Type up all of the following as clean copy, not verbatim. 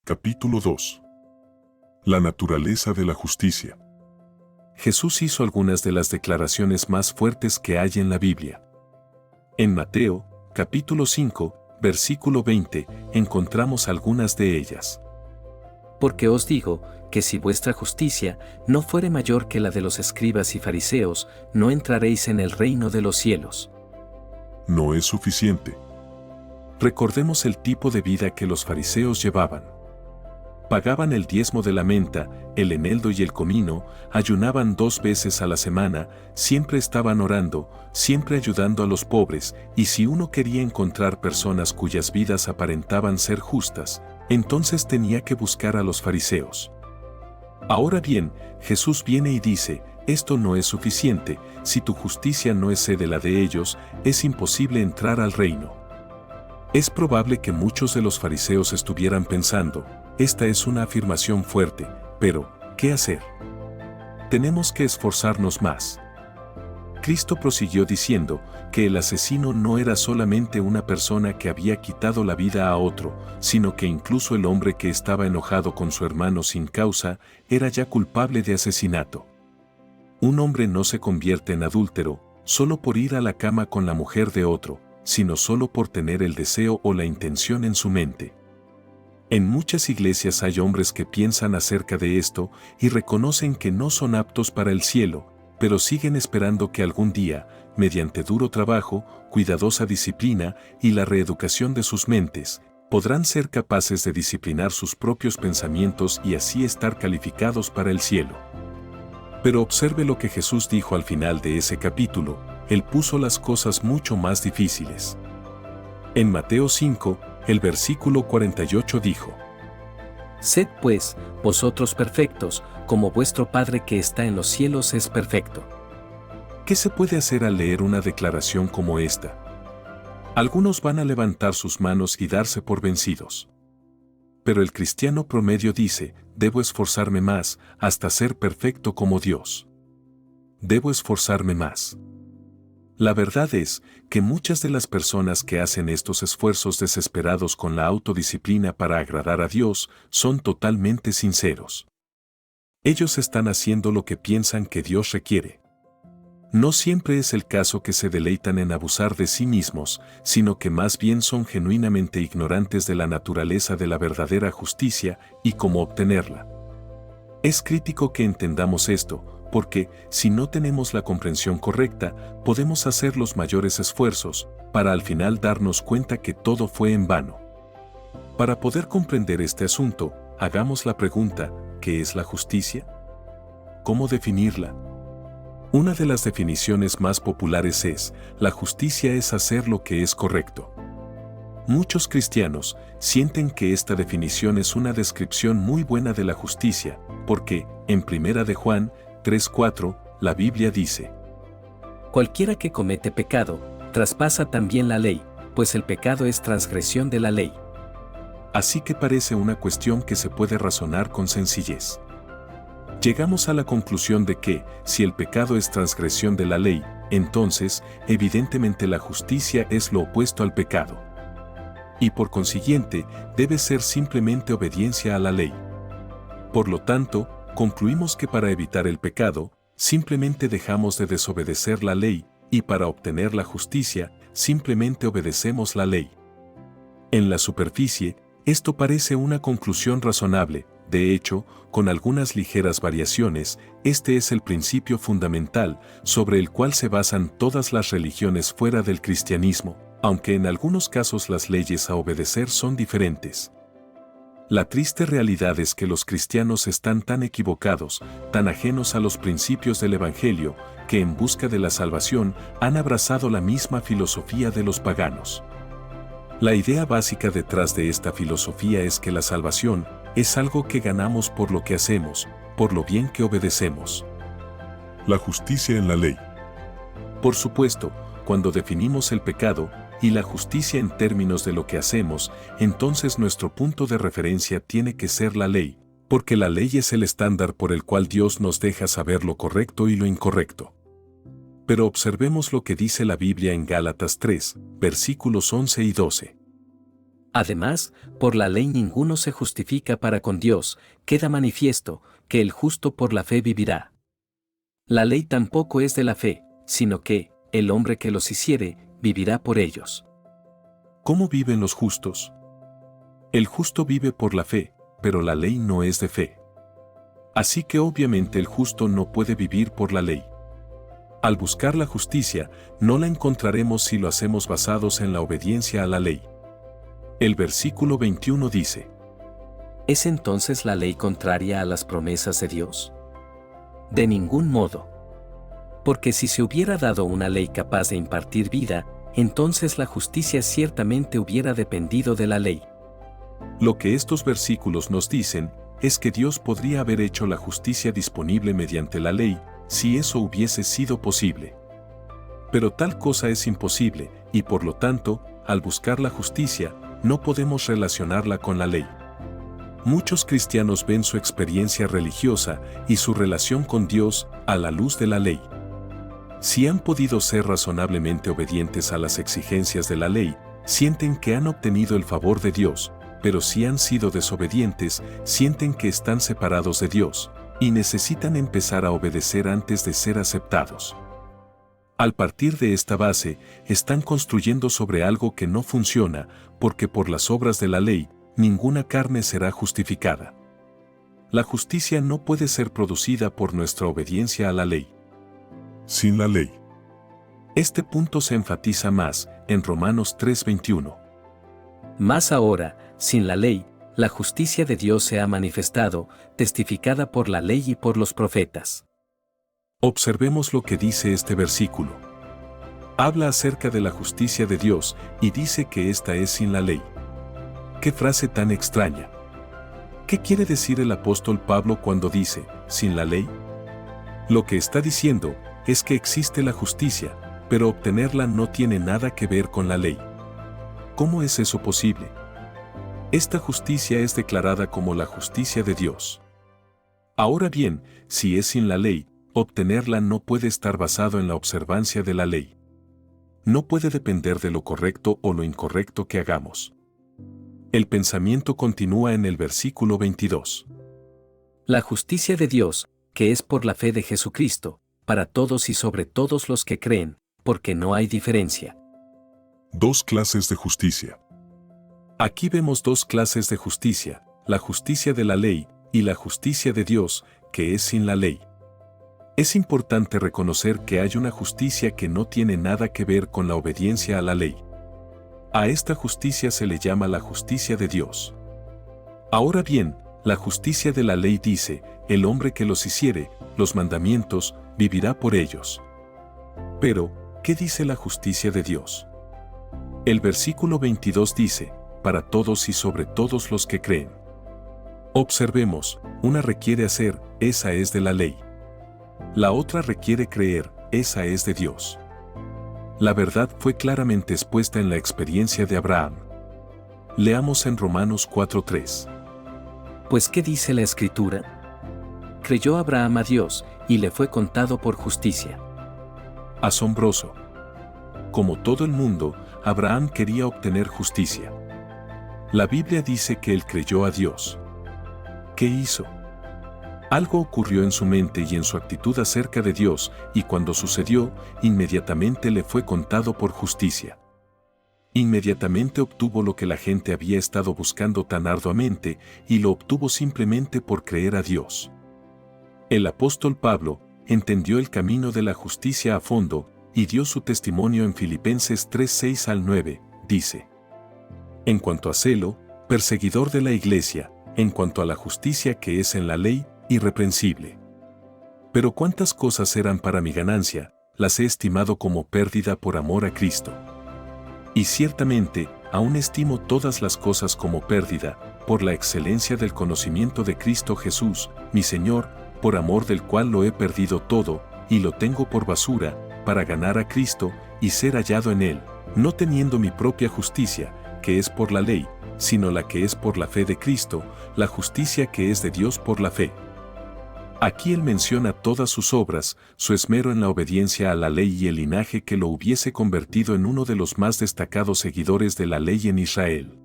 Capítulo 2. La naturaleza de la justicia. Jesús hizo algunas de las declaraciones más fuertes que hay en la Biblia. En Mateo, capítulo 5, versículo 20, encontramos algunas de ellas. Porque os digo, que si vuestra justicia no fuere mayor que la de los escribas y fariseos, no entraréis en el reino de los cielos. No es suficiente. Recordemos el tipo de vida que los fariseos llevaban. Pagaban el diezmo de la menta, el eneldo y el comino, ayunaban 2 veces a la semana, siempre estaban orando, siempre ayudando a los pobres, y si uno quería encontrar personas cuyas vidas aparentaban ser justas, entonces tenía que buscar a los fariseos. Ahora bien, Jesús viene y dice, esto no es suficiente, si tu justicia no excede la de ellos, es imposible entrar al reino. Es probable que muchos de los fariseos estuvieran pensando, esta es una afirmación fuerte, pero, ¿qué hacer? Tenemos que esforzarnos más. Cristo prosiguió diciendo que el asesino no era solamente una persona que había quitado la vida a otro, sino que incluso el hombre que estaba enojado con su hermano sin causa era ya culpable de asesinato. Un hombre no se convierte en adúltero solo por ir a la cama con la mujer de otro, sino solo por tener el deseo o la intención en su mente. En muchas iglesias hay hombres que piensan acerca de esto y reconocen que no son aptos para el cielo, pero siguen esperando que algún día, mediante duro trabajo, cuidadosa disciplina y la reeducación de sus mentes, podrán ser capaces de disciplinar sus propios pensamientos y así estar calificados para el cielo. Pero observe lo que Jesús dijo al final de ese capítulo, Él puso las cosas mucho más difíciles. En Mateo 5, el versículo 48 dijo: Sed pues, vosotros perfectos, como vuestro Padre que está en los cielos es perfecto. ¿Qué se puede hacer al leer una declaración como esta? Algunos van a levantar sus manos y darse por vencidos. Pero el cristiano promedio dice, debo esforzarme más, hasta ser perfecto como Dios. Debo esforzarme más. La verdad es que muchas de las personas que hacen estos esfuerzos desesperados con la autodisciplina para agradar a Dios son totalmente sinceros. Ellos están haciendo lo que piensan que Dios requiere. No siempre es el caso que se deleitan en abusar de sí mismos, sino que más bien son genuinamente ignorantes de la naturaleza de la verdadera justicia y cómo obtenerla. Es crítico que entendamos esto, porque, si no tenemos la comprensión correcta, podemos hacer los mayores esfuerzos, para al final darnos cuenta que todo fue en vano. Para poder comprender este asunto, hagamos la pregunta, ¿qué es la justicia? ¿Cómo definirla? Una de las definiciones más populares es, la justicia es hacer lo que es correcto. Muchos cristianos sienten que esta definición es una descripción muy buena de la justicia, porque, en 1 de Juan 3:4, la Biblia dice: Cualquiera que comete pecado, traspasa también la ley, pues el pecado es transgresión de la ley. Así que parece una cuestión que se puede razonar con sencillez. Llegamos a la conclusión de que, si el pecado es transgresión de la ley, entonces, evidentemente la justicia es lo opuesto al pecado. Y por consiguiente, debe ser simplemente obediencia a la ley. Por lo tanto, concluimos que para evitar el pecado, simplemente dejamos de desobedecer la ley, y para obtener la justicia, simplemente obedecemos la ley. En la superficie, esto parece una conclusión razonable. De hecho, con algunas ligeras variaciones, este es el principio fundamental sobre el cual se basan todas las religiones fuera del cristianismo, aunque en algunos casos las leyes a obedecer son diferentes. La triste realidad es que los cristianos están tan equivocados, tan ajenos a los principios del Evangelio, que en busca de la salvación han abrazado la misma filosofía de los paganos. La idea básica detrás de esta filosofía es que la salvación es algo que ganamos por lo que hacemos, por lo bien que obedecemos. La justicia en la ley. Por supuesto, cuando definimos el pecado y la justicia en términos de lo que hacemos, entonces nuestro punto de referencia tiene que ser la ley, porque la ley es el estándar por el cual Dios nos deja saber lo correcto y lo incorrecto. Pero observemos lo que dice la Biblia en Gálatas 3, versículos 11 y 12. Además, por la ley ninguno se justifica para con Dios, queda manifiesto que el justo por la fe vivirá. La ley tampoco es de la fe, sino que, el hombre que los hiciere, vivirá por ellos. ¿Cómo viven los justos? El justo vive por la fe, pero la ley no es de fe. Así que obviamente el justo no puede vivir por la ley. Al buscar la justicia, no la encontraremos si lo hacemos basados en la obediencia a la ley. El versículo 21 dice: ¿Es entonces la ley contraria a las promesas de Dios? De ningún modo. Porque si se hubiera dado una ley capaz de impartir vida, entonces la justicia ciertamente hubiera dependido de la ley. Lo que estos versículos nos dicen es que Dios podría haber hecho la justicia disponible mediante la ley, si eso hubiese sido posible. Pero tal cosa es imposible, y por lo tanto, al buscar la justicia, no podemos relacionarla con la ley. Muchos cristianos ven su experiencia religiosa y su relación con Dios a la luz de la ley. Si han podido ser razonablemente obedientes a las exigencias de la ley, sienten que han obtenido el favor de Dios, pero si han sido desobedientes, sienten que están separados de Dios, y necesitan empezar a obedecer antes de ser aceptados. Al partir de esta base, están construyendo sobre algo que no funciona, porque por las obras de la ley, ninguna carne será justificada. La justicia no puede ser producida por nuestra obediencia a la ley. Sin la ley. Este punto se enfatiza más en Romanos 3:21. Más ahora, sin la ley, la justicia de Dios se ha manifestado, testificada por la ley y por los profetas. Observemos lo que dice este versículo. Habla acerca de la justicia de Dios y dice que esta es sin la ley. ¡Qué frase tan extraña! ¿Qué quiere decir el apóstol Pablo cuando dice, sin la ley? Lo que está diciendo es que existe la justicia, pero obtenerla no tiene nada que ver con la ley. ¿Cómo es eso posible? Esta justicia es declarada como la justicia de Dios. Ahora bien, si es sin la ley, obtenerla no puede estar basado en la observancia de la ley. No puede depender de lo correcto o lo incorrecto que hagamos. El pensamiento continúa en el versículo 22. La justicia de Dios, que es por la fe de Jesucristo, para todos y sobre todos los que creen, porque no hay diferencia. Dos clases de justicia. Aquí vemos dos clases de justicia, la justicia de la ley y la justicia de Dios, que es sin la ley. Es importante reconocer que hay una justicia que no tiene nada que ver con la obediencia a la ley. A esta justicia se le llama la justicia de Dios. Ahora bien, la justicia de la ley dice, el hombre que los hiciere, los mandamientos, vivirá por ellos. Pero, ¿qué dice la justicia de Dios? El versículo 22 dice, para todos y sobre todos los que creen. Observemos, una requiere hacer, esa es de la ley. La otra requiere creer, esa es de Dios. La verdad fue claramente expuesta en la experiencia de Abraham. Leamos en Romanos 4:3. Pues ¿qué dice la Escritura? Creyó Abraham a Dios, y le fue contado por justicia. Asombroso. Como todo el mundo, Abraham quería obtener justicia. La Biblia dice que él creyó a Dios. ¿Qué hizo? Algo ocurrió en su mente y en su actitud acerca de Dios, y cuando sucedió, inmediatamente le fue contado por justicia. Inmediatamente obtuvo lo que la gente había estado buscando tan arduamente, y lo obtuvo simplemente por creer a Dios. El apóstol Pablo entendió el camino de la justicia a fondo, y dio su testimonio en Filipenses 3:6-9, dice: En cuanto a celo, perseguidor de la iglesia, en cuanto a la justicia que es en la ley, irreprensible. Pero cuántas cosas eran para mi ganancia, las he estimado como pérdida por amor a Cristo. Y ciertamente, aún estimo todas las cosas como pérdida, por la excelencia del conocimiento de Cristo Jesús, mi Señor, por amor del cual lo he perdido todo, y lo tengo por basura, para ganar a Cristo, y ser hallado en Él, no teniendo mi propia justicia, que es por la ley, sino la que es por la fe de Cristo, la justicia que es de Dios por la fe. Aquí él menciona todas sus obras, su esmero en la obediencia a la ley y el linaje que lo hubiese convertido en uno de los más destacados seguidores de la ley en Israel.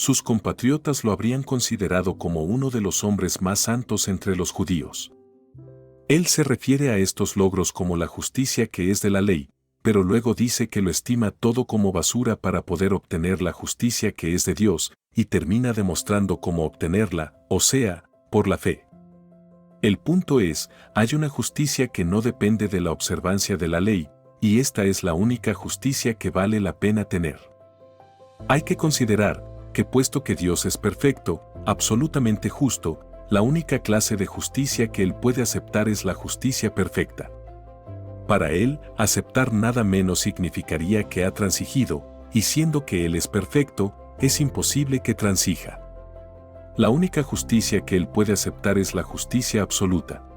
sus compatriotas lo habrían considerado como uno de los hombres más santos entre los judíos. Él se refiere a estos logros como la justicia que es de la ley, pero luego dice que lo estima todo como basura para poder obtener la justicia que es de Dios, y termina demostrando cómo obtenerla, o sea, por la fe. El punto es, hay una justicia que no depende de la observancia de la ley, y esta es la única justicia que vale la pena tener. Hay que considerar que puesto que Dios es perfecto, absolutamente justo, la única clase de justicia que Él puede aceptar es la justicia perfecta. Para Él, aceptar nada menos significaría que ha transigido, y siendo que Él es perfecto, es imposible que transija. La única justicia que Él puede aceptar es la justicia absoluta.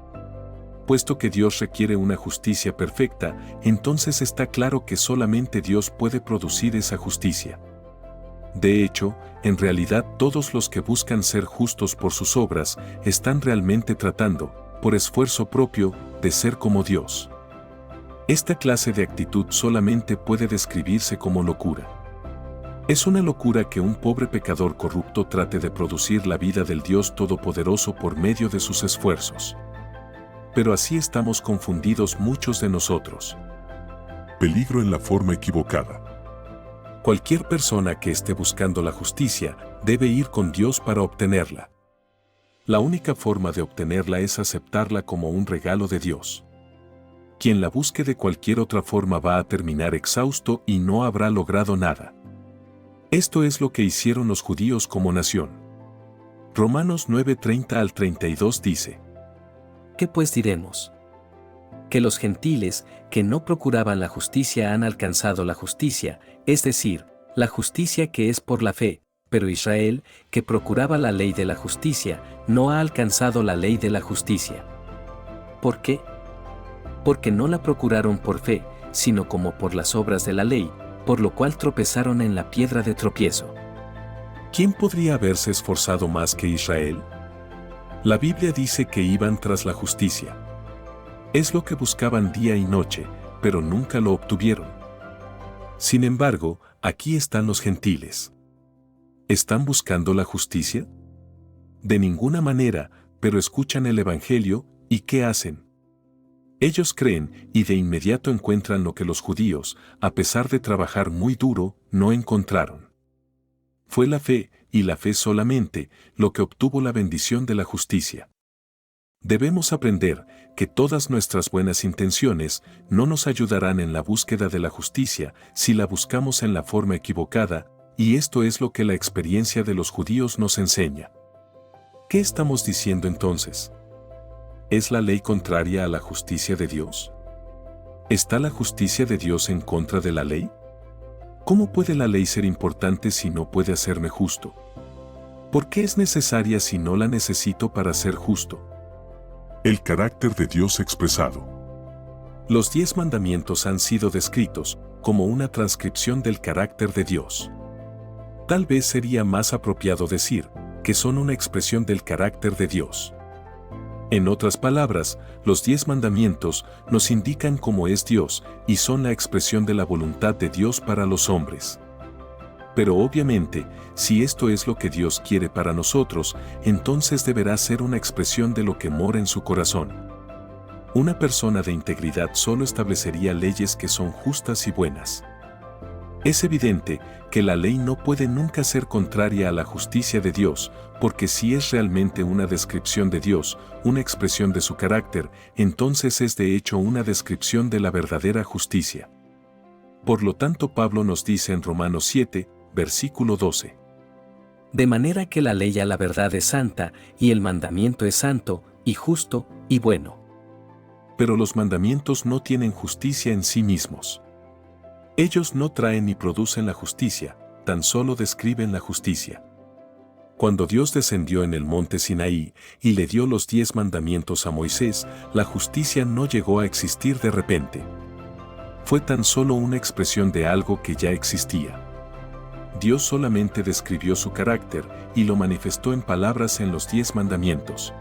Puesto que Dios requiere una justicia perfecta, entonces está claro que solamente Dios puede producir esa justicia. De hecho, en realidad todos los que buscan ser justos por sus obras están realmente tratando, por esfuerzo propio, de ser como Dios. Esta clase de actitud solamente puede describirse como locura. Es una locura que un pobre pecador corrupto trate de producir la vida del Dios Todopoderoso por medio de sus esfuerzos. Pero así estamos confundidos muchos de nosotros. Peligro en la forma equivocada. Cualquier persona que esté buscando la justicia debe ir con Dios para obtenerla. La única forma de obtenerla es aceptarla como un regalo de Dios. Quien la busque de cualquier otra forma va a terminar exhausto y no habrá logrado nada. Esto es lo que hicieron los judíos como nación. Romanos 9:30 al 32 dice: ¿Qué pues diremos? Que los gentiles, que no procuraban la justicia, han alcanzado la justicia, es decir, la justicia que es por la fe, pero Israel, que procuraba la ley de la justicia, no ha alcanzado la ley de la justicia. ¿Por qué? Porque no la procuraron por fe, sino como por las obras de la ley, por lo cual tropezaron en la piedra de tropiezo. ¿Quién podría haberse esforzado más que Israel? La Biblia dice que iban tras la justicia. Es lo que buscaban día y noche, pero nunca lo obtuvieron. Sin embargo, aquí están los gentiles. ¿Están buscando la justicia? De ninguna manera, pero escuchan el Evangelio, ¿y qué hacen? Ellos creen y de inmediato encuentran lo que los judíos, a pesar de trabajar muy duro, no encontraron. Fue la fe, y la fe solamente, lo que obtuvo la bendición de la justicia. Debemos aprender que todas nuestras buenas intenciones no nos ayudarán en la búsqueda de la justicia si la buscamos en la forma equivocada, y esto es lo que la experiencia de los judíos nos enseña. ¿Qué estamos diciendo entonces? ¿Es la ley contraria a la justicia de Dios? ¿Está la justicia de Dios en contra de la ley? ¿Cómo puede la ley ser importante si no puede hacerme justo? ¿Por qué es necesaria si no la necesito para ser justo? El carácter de Dios expresado. Los 10 mandamientos han sido descritos como una transcripción del carácter de Dios. Tal vez sería más apropiado decir que son una expresión del carácter de Dios. En otras palabras, los 10 mandamientos nos indican cómo es Dios y son la expresión de la voluntad de Dios para los hombres. Pero obviamente, si esto es lo que Dios quiere para nosotros, entonces deberá ser una expresión de lo que mora en su corazón. Una persona de integridad solo establecería leyes que son justas y buenas. Es evidente que la ley no puede nunca ser contraria a la justicia de Dios, porque si es realmente una descripción de Dios, una expresión de su carácter, entonces es de hecho una descripción de la verdadera justicia. Por lo tanto, Pablo nos dice en Romanos 7, versículo 12. De manera que la ley a la verdad es santa, y el mandamiento es santo, y justo, y bueno. Pero los mandamientos no tienen justicia en sí mismos. Ellos no traen ni producen la justicia, tan solo describen la justicia. Cuando Dios descendió en el monte Sinaí y le dio los 10 mandamientos a Moisés, la justicia no llegó a existir de repente. Fue tan solo una expresión de algo que ya existía. Dios solamente describió su carácter y lo manifestó en palabras en los 10 mandamientos.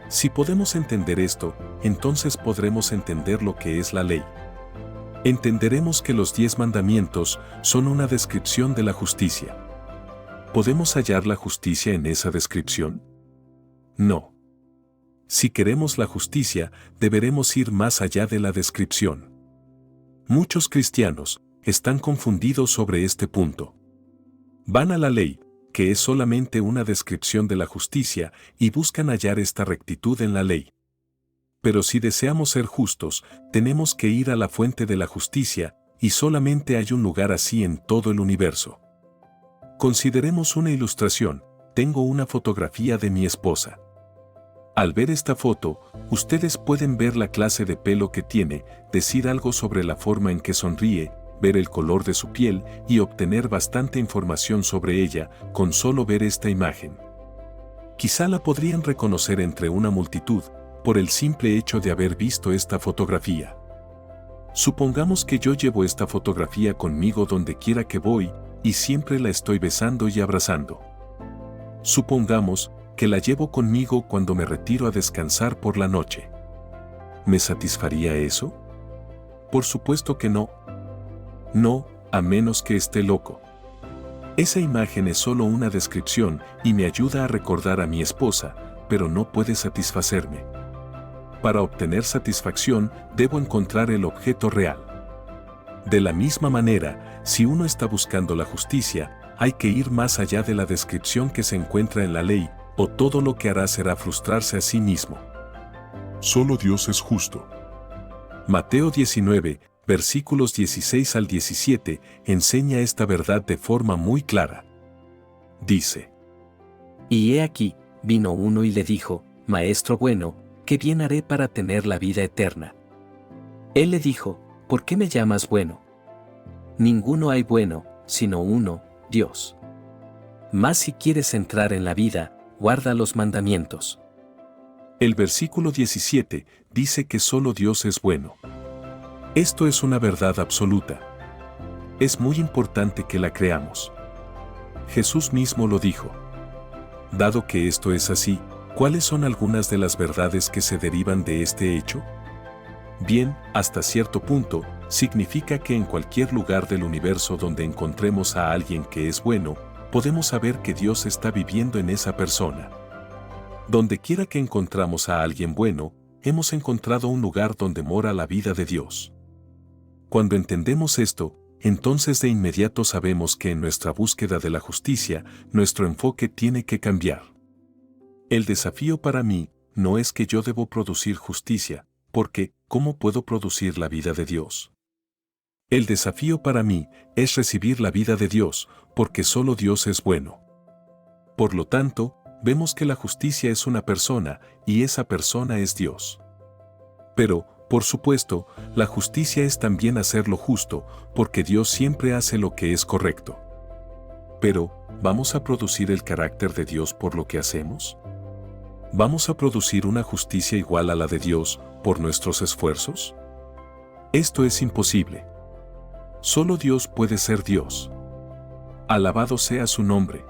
Si podemos entender esto, entonces podremos entender lo que es la ley. Entenderemos que los 10 mandamientos son una descripción de la justicia. ¿podemos hallar la justicia en esa descripción? No. Si queremos la justicia, deberemos ir más allá de la descripción. Muchos cristianos están confundidos sobre este punto. Van a la ley, que es solamente una descripción de la justicia, y buscan hallar esta rectitud en la ley. Pero si deseamos ser justos, tenemos que ir a la fuente de la justicia, y solamente hay un lugar así en todo el universo. Consideremos una ilustración. Tengo una fotografía de mi esposa. Al ver esta foto, ustedes pueden ver la clase de pelo que tiene, decir algo sobre la forma en que sonríe, ver el color de su piel y obtener bastante información sobre ella con solo ver esta imagen. Quizá la podrían reconocer entre una multitud, por el simple hecho de haber visto esta fotografía. Supongamos que yo llevo esta fotografía conmigo donde quiera que voy, y siempre la estoy besando y abrazando. Supongamos que la llevo conmigo cuando me retiro a descansar por la noche. ¿Me satisfaría eso? Por supuesto que no. No, a menos que esté loco. Esa imagen es solo una descripción y me ayuda a recordar a mi esposa, pero no puede satisfacerme. Para obtener satisfacción, debo encontrar el objeto real. De la misma manera, si uno está buscando la justicia, hay que ir más allá de la descripción que se encuentra en la ley, o todo lo que hará será frustrarse a sí mismo. Solo Dios es justo. Mateo 19, versículos 16 al 17, enseña esta verdad de forma muy clara. Dice: Y he aquí, vino uno y le dijo, Maestro bueno, ¿qué bien haré para tener la vida eterna? Él le dijo, ¿por qué me llamas bueno? Ninguno hay bueno, sino uno, Dios. Mas si quieres entrar en la vida, guarda los mandamientos. El versículo 17 dice que solo Dios es bueno. Esto es una verdad absoluta. Es muy importante que la creamos. Jesús mismo lo dijo. Dado que esto es así, ¿cuáles son algunas de las verdades que se derivan de este hecho? Bien, hasta cierto punto, significa que en cualquier lugar del universo donde encontremos a alguien que es bueno, podemos saber que Dios está viviendo en esa persona. Donde quiera que encontramos a alguien bueno, hemos encontrado un lugar donde mora la vida de Dios. Cuando entendemos esto, entonces de inmediato sabemos que en nuestra búsqueda de la justicia, nuestro enfoque tiene que cambiar. El desafío para mí no es que yo debo producir justicia, porque ¿cómo puedo producir la vida de Dios? El desafío para mí es recibir la vida de Dios, porque solo Dios es bueno. Por lo tanto, vemos que la justicia es una persona, y esa persona es Dios. Pero, por supuesto, la justicia es también hacer lo justo, porque Dios siempre hace lo que es correcto. Pero, ¿vamos a producir el carácter de Dios por lo que hacemos? ¿Vamos a producir una justicia igual a la de Dios por nuestros esfuerzos? Esto es imposible. Solo Dios puede ser Dios. Alabado sea su nombre.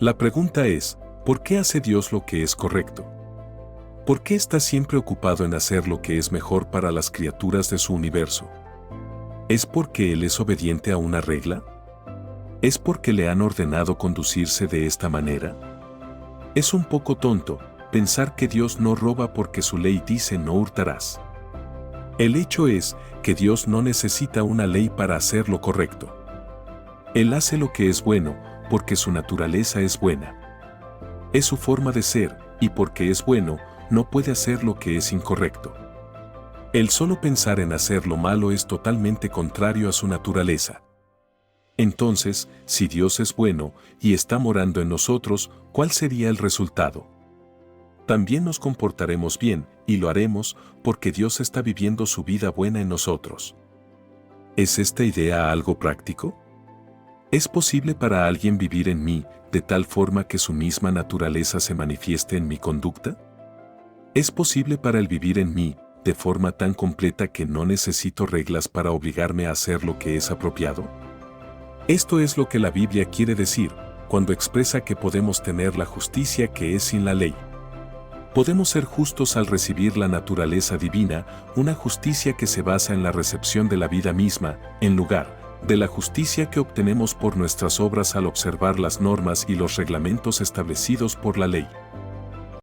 La pregunta es, ¿por qué hace Dios lo que es correcto? ¿Por qué está siempre ocupado en hacer lo que es mejor para las criaturas de su universo? ¿Es porque Él es obediente a una regla? ¿Es porque le han ordenado conducirse de esta manera? Es un poco tonto pensar que Dios no roba porque su ley dice no hurtarás. El hecho es que Dios no necesita una ley para hacer lo correcto. Él hace lo que es bueno porque su naturaleza es buena. Es su forma de ser, y porque es bueno, no puede hacer lo que es incorrecto. El solo pensar en hacer lo malo es totalmente contrario a su naturaleza. Entonces, si Dios es bueno y está morando en nosotros, ¿cuál sería el resultado? También nos comportaremos bien, y lo haremos porque Dios está viviendo su vida buena en nosotros. ¿Es esta idea algo práctico? ¿Es posible para alguien vivir en mí de tal forma que su misma naturaleza se manifieste en mi conducta? ¿Es posible para él vivir en mí de forma tan completa que no necesito reglas para obligarme a hacer lo que es apropiado? Esto es lo que la Biblia quiere decir cuando expresa que podemos tener la justicia que es sin la ley. Podemos ser justos al recibir la naturaleza divina, una justicia que se basa en la recepción de la vida misma, en lugar de la justicia que obtenemos por nuestras obras al observar las normas y los reglamentos establecidos por la ley.